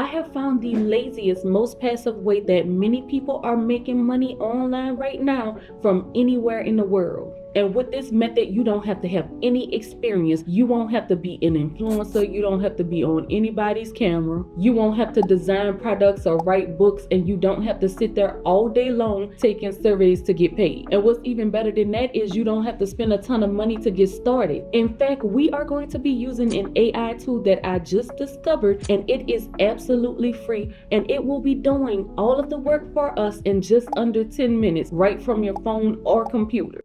have found the laziest, most passive way that many people are making money online right now from anywhere in the world. And with this method, you don't have to have any experience. You won't have to be an influencer. You don't have to be on anybody's camera. You won't have to design products or write books, and you don't have to sit there all day long taking surveys to get paid. And what's even better than that is you don't have to spend a ton of money to get started. In fact, we are going to be using an AI tool that I just discovered, and it is absolutely free, and it will be doing all of the work for us in just under 10 minutes right from your phone or computer.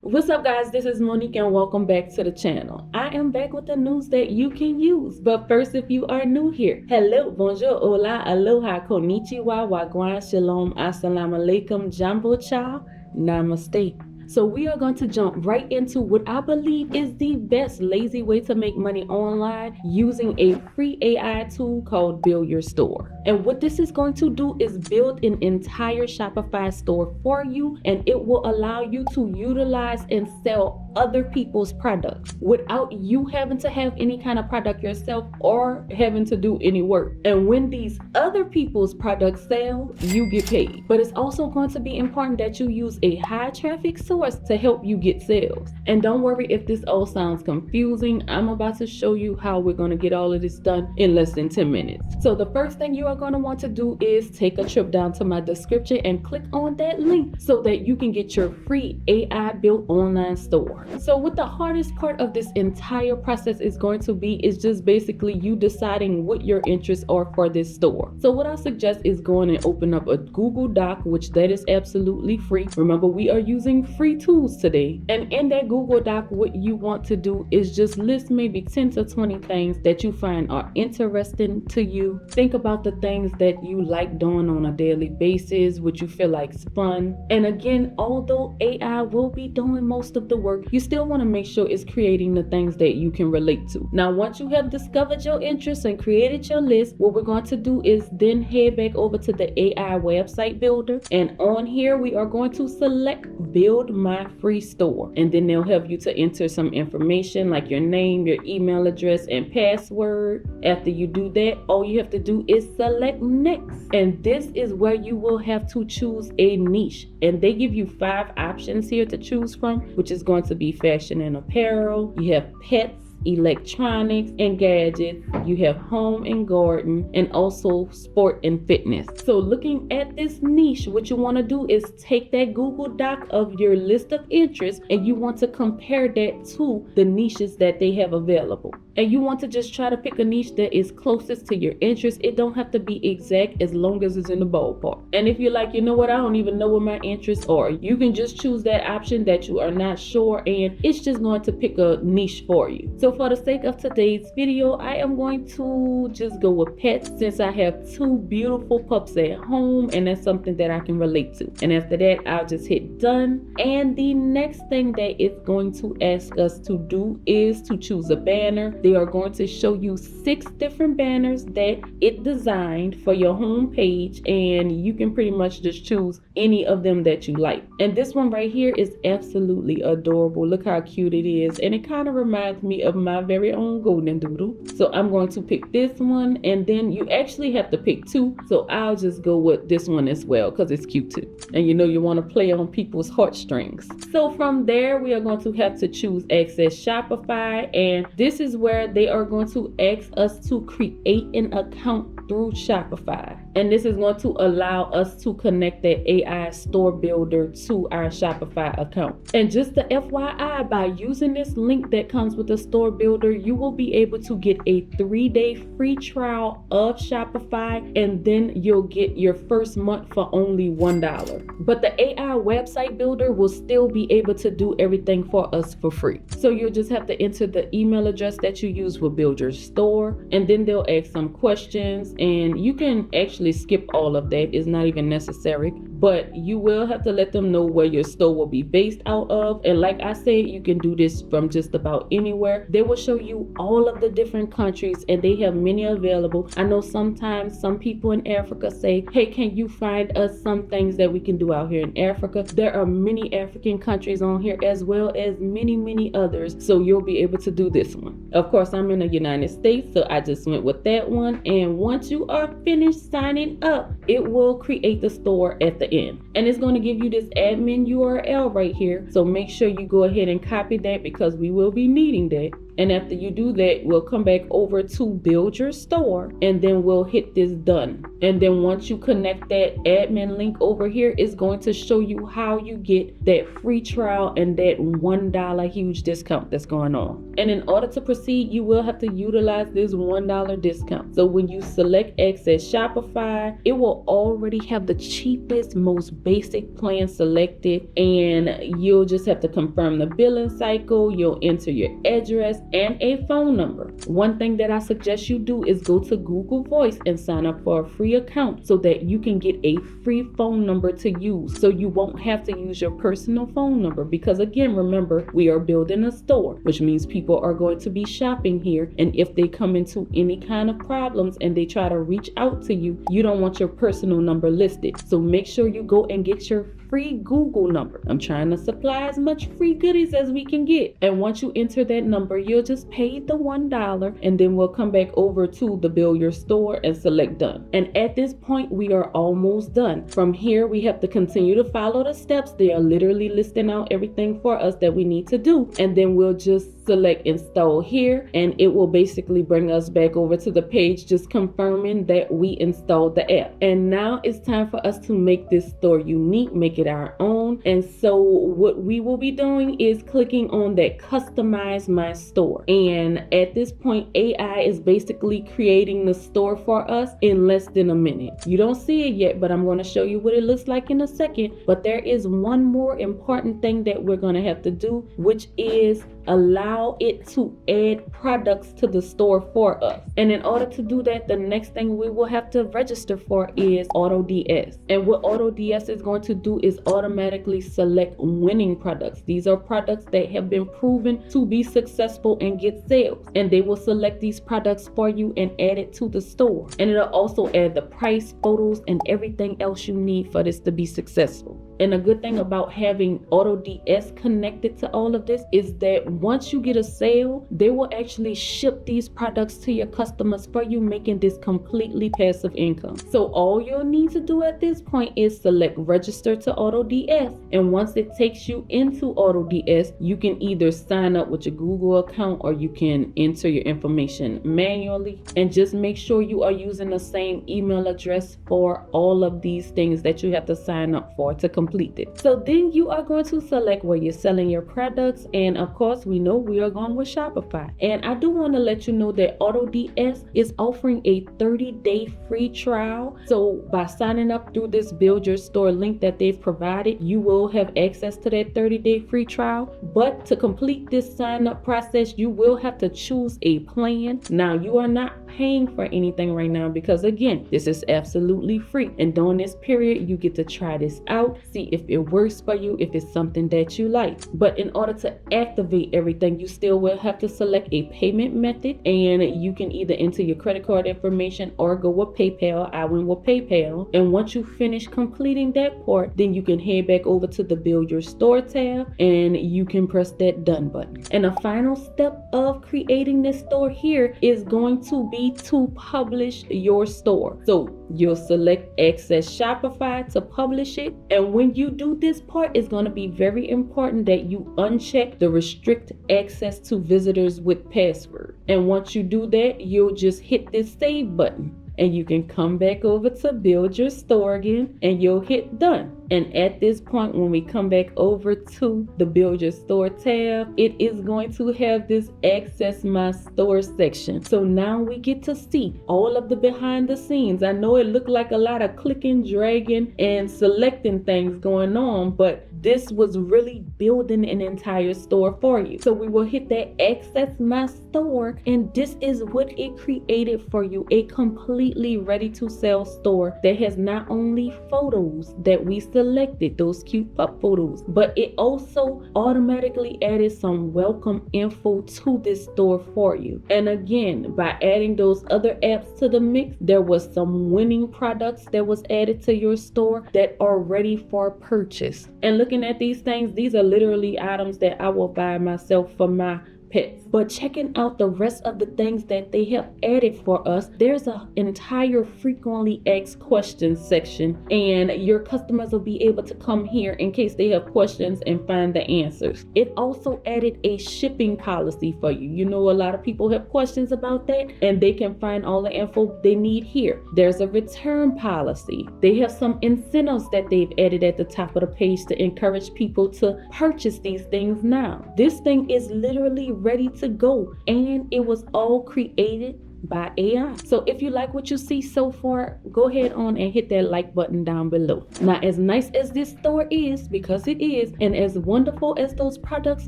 What's up, guys? This is Monique and welcome back to the channel. I am back with the news that you can use. But first, if you are new here, hello, bonjour, hola, aloha, konnichiwa, wagwan, shalom, assalamu alaikum, jambo cha, namaste. So we are going to jump right into what I believe is the best lazy way to make money online using a free AI tool called Build Your Store. And what this is going to do is build an entire Shopify store for you, and it will allow you to utilize and sell other people's products without you having to have any kind of product yourself or having to do any work. And when these other people's products sell, you get paid. But it's also going to be important that you use a high traffic source to help you get sales. And don't worry if this all sounds confusing. I'm about to show you how we're going to get all of this done in less than 10 minutes. So the first thing you are going to want to do is take a trip down to my description and click on that link so that you can get your free AI built online store. So what the hardest part of this entire process is going to be is just basically you deciding what your interests are for this store. So what I suggest is going and open up a Google Doc, which that is absolutely free. Remember, we are using free tools today. And in that Google Doc, what you want to do is just list maybe 10 to 20 things that you find are interesting to you. Think about the things that you like doing on a daily basis, what you feel like is fun. And again, although AI will be doing most of the work, you still want to make sure it's creating the things that you can relate to. Now, once you have discovered your interests and created your list, what we're going to do is then head back over to the AI website builder. And on here, we are going to select Build My Free Store. And then they'll have you to enter some information like your name, your email address, and password. After you do that, all you have to do is select next. And this is where you will have to choose a niche. And they give you 5 options here to choose from, which is going to be fashion and apparel. You have pets, electronics and gadgets, you have home and garden, and also sport and fitness. So looking at this niche, what you want to do is take that Google Doc of your list of interests and you want to compare that to the niches that they have available. And you want to just try to pick a niche that is closest to your interest. It don't have to be exact as long as it's in the ballpark. And if you're like, you know what, I don't even know what my interests are, you can just choose that option that you are not sure, and it's just going to pick a niche for you. So for the sake of today's video, I am going to just go with pets since I have 2 beautiful pups at home, and that's something that I can relate to. And after that, I'll just hit done. And the next thing that it's going to ask us to do is to choose a banner. They are going to show you 6 different banners that it designed for your home page, and you can pretty much just choose any of them that you like. And this one right here is absolutely adorable. Look how cute it is, and it kind of reminds me of my very own golden doodle. So I'm going to pick this one, and then you actually have to pick 2, so I'll just go with this one as well because it's cute too, and you know you want to play on people's heartstrings. So from there, we are going to have to choose Access Shopify, and this is where they are going to ask us to create an account through Shopify. And this is going to allow us to connect that AI store builder to our Shopify account. And just the FYI, by using this link that comes with the store builder, you will be able to get a 3-day free trial of Shopify, and then you'll get your first month for only $1. But the AI website builder will still be able to do everything for us for free. So you'll just have to enter the email address that you use will Build Your Store, and then they'll ask some questions, and you can actually skip all of that. It's not even necessary. but you will have to let them know where your store will be based out of. And like I said, you can do this from just about anywhere. They will show you all of the different countries, and they have many available. I know sometimes some people in Africa say, hey, can you find us some things that we can do out here in Africa? There are many African countries on here, as well as many others, so you'll be able to do this one. Of course, I'm in the United States, so I just went with that one. And once you are finished signing up, it will create the store at the end, and it's going to give you this admin URL right here. So make sure you go ahead and copy that, because we will be needing that. And after you do that, we'll come back over to build your store, and then we'll hit this done. And then once you connect that admin link over here, it's going to show you how you get that free trial and that $1 huge discount that's going on. And in order to proceed, you will have to utilize this $1 discount. So when you select Access Shopify, it will already have the cheapest, most basic plan selected, and you'll just have to confirm the billing cycle. You'll enter your address and a phone number. One thing that I suggest you do is go to Google Voice and sign up for a free account so that you can get a free phone number to use, so you won't have to use your personal phone number. Because again, remember, we are building a store, which means people are going to be shopping here, and if they come into any kind of problems and they try to reach out to you, you don't want your personal number listed. So make sure you go and get your free Google number. I'm trying to supply as much free goodies as we can get. And once you enter that number, you'll just pay the $1, and then we'll come back over to the build your store and select done. And at this point, we are almost done. From here, we have to continue to follow the steps. They are literally listing out everything for us that we need to do. And then we'll just select install here, and it will basically bring us back over to the page just confirming that we installed the app. And now it's time for us to make this store unique, make it our own. And so what we will be doing is clicking on that customize my store. And at this point, AI is basically creating the store for us in less than a minute. You don't see it yet, but I'm going to show you what it looks like in a second. But there is one more important thing that we're going to have to do, which is allow it to add products to the store for us. And in order to do that, the next thing we will have to register for is AutoDS. And what AutoDS is going to do is automatically select winning products. These are products that have been proven to be successful and get sales. And they will select these products for you and add it to the store. And it'll also add the price, photos, and everything else you need for this to be successful. And a good thing about having AutoDS connected to all of this is that once you get a sale, they will actually ship these products to your customers for you, making this completely passive income. So all you'll need to do at this point is select register to AutoDS. And once it takes you into AutoDS, you can either sign up with your Google account or you can enter your information manually. And just make sure you are using the same email address for all of these things that you have to sign up for to complete it. So then you are going to select where you're selling your products, and of course we know we are going with Shopify. And I do want to let you know that AutoDS is offering a 30-day free trial. So by signing up through this build your store link that they've provided, you will have access to that 30-day free trial. But to complete this sign up process, you will have to choose a plan. Now you are not paying for anything right now, because again, this is absolutely free, and during this period you get to try this out, see if it works for you, if it's something that you like. But in order to activate everything, you still will have to select a payment method, and you can either enter your credit card information or go with PayPal. I went with PayPal. And once you finish completing that part, then you can head back over to the build your store tab, and you can press that done button. And the final step of creating this store here is going to be to publish your store. So you'll select Access Shopify to publish it. And when you do this part, it's going to be very important that you uncheck the restrict access to visitors with password. And once you do that, you'll just hit this save button, and you can come back over to build your store again, and you'll hit done. And at this point, when we come back over to the build your store tab, it is going to have this access my store section. So now we get to see all of the behind the scenes. I know it looked like a lot of clicking, dragging, and selecting things going on, but this was really building an entire store for you. So we will hit that access my store, and this is what it created for you, a completely ready to sell store that has not only photos that we selected, those cute pup photos, but it also automatically added some welcome info to this store for you. And again, by adding those other apps to the mix, there was some winning products that was added to your store that are ready for purchase. And looking at these things, these are literally items that I will buy myself for my pets. But checking out the rest of the things that they have added for us, there's an entire frequently asked questions section, and your customers will be able to come here in case they have questions and find the answers. It also added a shipping policy for you. You know, a lot of people have questions about that, and they can find all the info they need here. There's a return policy. They have some incentives that they've added at the top of the page to encourage people to purchase these things now. This thing is literally ready to go, and it was all created by AI. So if you like what you see so far, go ahead on and hit that like button down below. Now, as nice as this store is, because it is, and as wonderful as those products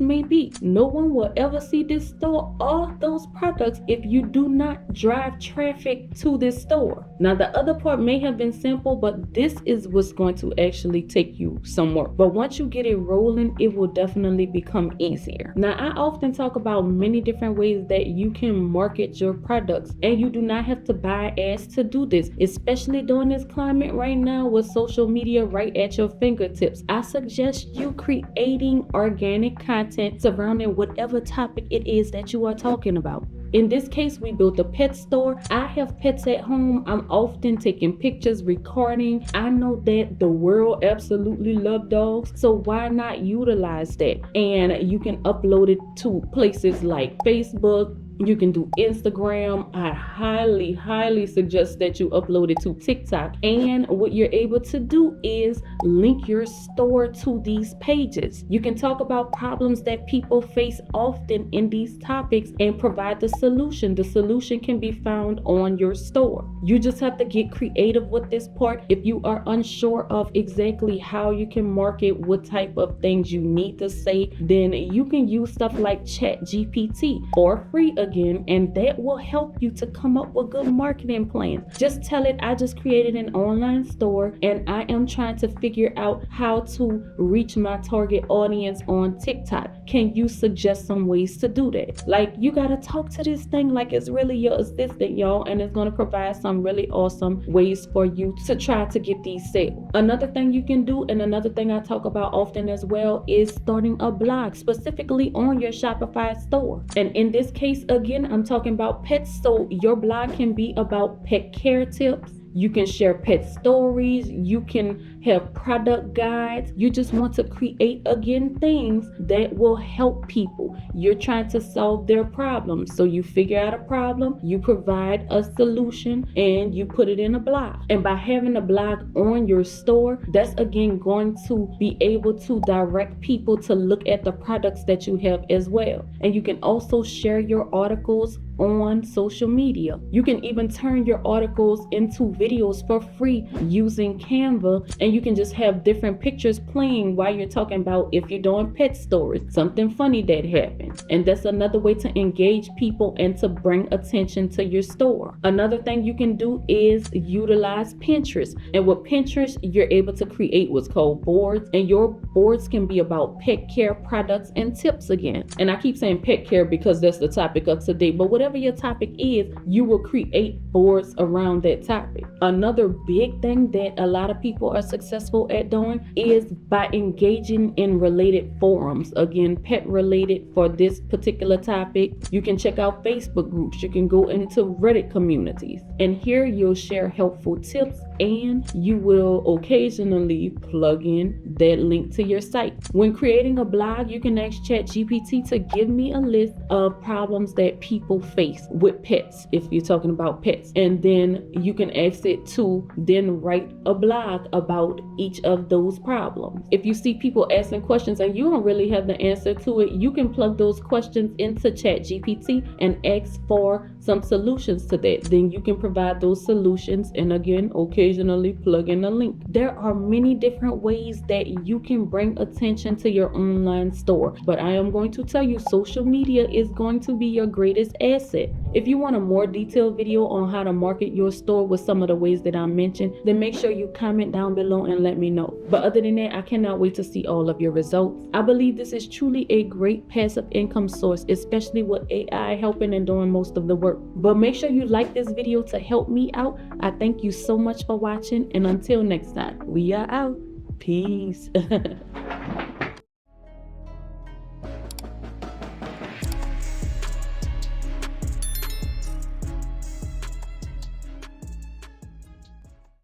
may be, no one will ever see this store or those products if you do not drive traffic to this store. Now, the other part may have been simple, but this is what's going to actually take you somewhere. But once you get it rolling, it will definitely become easier. Now, I often talk about many different ways that you can market your products, and you do not have to buy ads to do this, especially during this climate right now with social media right at your fingertips. I suggest you creating organic content surrounding whatever topic it is that you are talking about. In this case, we built a pet store. I have pets at home. I'm often taking pictures, recording. I know that the world absolutely loves dogs, so why not utilize that? And you can upload it to places like Facebook. You can do Instagram. I highly suggest that you upload it to TikTok. And what you're able to do is link your store to these pages. You can talk about problems that people face often in these topics and provide the solution. The solution can be found on your store. You just have to get creative with this part. If you are unsure of exactly how you can market, what type of things you need to say, then you can use stuff like ChatGPT for free again, and that will help you to come up with good marketing plans. Just tell it, I just created an online store and I am trying to figure out how to reach my target audience on TikTok. Can you suggest some ways to do that? Like, you gotta talk to this thing like it's really your assistant, y'all, and it's gonna provide some really awesome ways for you to try to get these sales. Another thing you can do, and another thing I talk about often as well, is starting a blog specifically on your Shopify store. And in this case, again, I'm talking about pets, so your blog can be about pet care tips. You can share pet stories. You can have product guides. You just want to create, again, things that will help people. You're trying to solve their problems. So you figure out a problem, you provide a solution, and you put it in a blog. And by having a blog on your store, that's again going to be able to direct people to look at the products that you have as well. And you can also share your articles on social media. You can even turn your articles into videos for free using Canva, and you can just have different pictures playing while you're talking about, if you're doing pet stories, something funny that happened. And that's another way to engage people and to bring attention to your store. Another thing you can do is utilize Pinterest. And with Pinterest, you're able to create what's called boards, and your boards can be about pet care products and tips again. And I keep saying pet care because that's the topic of today, but whatever your topic is, you will create boards around that topic. Another big thing that a lot of people are successful at doing is by engaging in related forums. Again, pet related for this particular topic. You can check out Facebook groups. You can go into Reddit communities. And here you'll share helpful tips, and you will occasionally plug in that link to your site. When creating a blog, you can ask ChatGPT to give me a list of problems that people face with pets, if you're talking about pets. And then you can ask it to then write a blog about each of those problems. If you see people asking questions and you don't really have the answer to it, you can plug those questions into ChatGPT and ask for some solutions to that. Then you can provide those solutions, and again, occasionally plug in a link. There are many different ways that you can bring attention to your online store, but I am going to tell you, social media is going to be your greatest asset. If you want a more detailed video on how to market your store with some of the ways that I mentioned, then make sure you comment down below and let me know. But other than that, I cannot wait to see all of your results. I believe this is truly a great passive income source, especially with AI helping and doing most of the work. But make sure you like this video to help me out. I thank you so much for watching, and until next time, we are out. Peace.